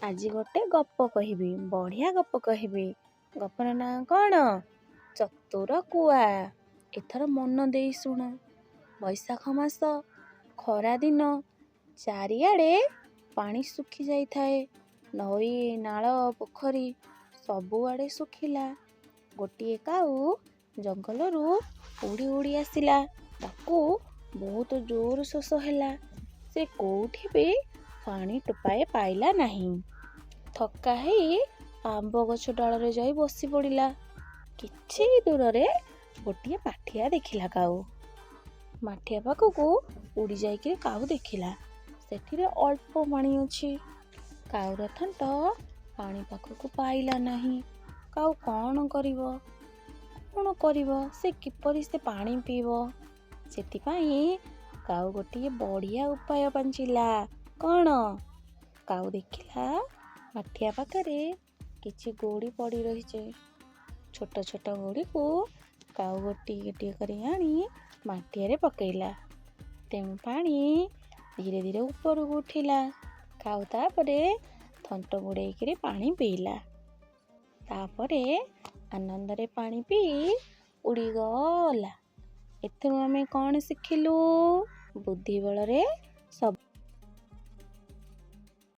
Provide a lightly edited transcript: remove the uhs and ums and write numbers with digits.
ଆଜି ଗୋଟେ ଗପ କହିବି, ବଢ଼ିଆ ଗପ କହିବି। ଗପର ନାଁ କ'ଣ? ଚତୁର କୁଆ। ଏଥର ମନ ଦେଇ ଶୁଣ। ବୈଶାଖ ମାସ, ଖରା ଦିନ, ଚାରିଆଡ଼େ ପାଣି ଶୁଖି ଯାଇଥାଏ। ନଈ, ନାଳ, ପୋଖରୀ ସବୁଆଡ଼େ ଶୁଖିଲା। ଗୋଟିଏ କାଉ ଜଙ୍ଗଲରୁ ଉଡ଼ି ଉଡ଼ି ଆସିଲା। ତାକୁ ବହୁତ ଜୋର ଶୋଷ ହେଲା। ସେ କୋଉଠି ବି ପାଣି ଟୋପାଏ ପାଇଲା ନାହିଁ। ଥକା ହେଇ ଆମ୍ବ ଗଛ ଡାଳରେ ଯାଇ ବସି ପଡ଼ିଲା। କିଛି ଦୂରରେ ଗୋଟିଏ ମାଠିଆ ଦେଖିଲା କାଉ। ମାଠିଆ ପାଖକୁ ଉଡ଼ି ଯାଇକି କାଉ ଦେଖିଲା, ସେଥିରେ ଅଳ୍ପ ପାଣି ଅଛି। କାଉର ଥଣ୍ଟ ପାଣି ପାଖକୁ ପାଇଲା ନାହିଁ। କାଉ କ'ଣ କରିବ? କିପରି ସେ ପାଣି ପିଇବ? ସେଥିପାଇଁ କାଉ ଗୋଟିଏ ବଢ଼ିଆ ଉପାୟ ପାଞ୍ଚିଲା। କ'ଣ? କାଉ ଦେଖିଲା ମାଠିଆ ପାଖରେ କିଛି ଗୋଡ଼ି ପଡ଼ି ରହିଛି। ଛୋଟ ଛୋଟ ଗୋଡ଼ିକୁ କାଉ ଗୋଟିଏ ଗୋଟିଏ କରି ଆଣି ମାଠିଆରେ ପକେଇଲା। ତେଣୁ ପାଣି ଧୀରେ ଧୀରେ ଉପରକୁ ଉଠିଲା। କାଉ ତାପରେ ଥଣ୍ଟ ବୁଡ଼େଇକିରି ପାଣି ପିଇଲା। ତାପରେ ଆନନ୍ଦରେ ପାଣି ପିଇ ଉଡ଼ିଗଲା। ଏଥିରୁ ଆମେ କ'ଣ ଶିଖିଲୁ? ବୁଦ୍ଧି ବଳରେ ସବୁ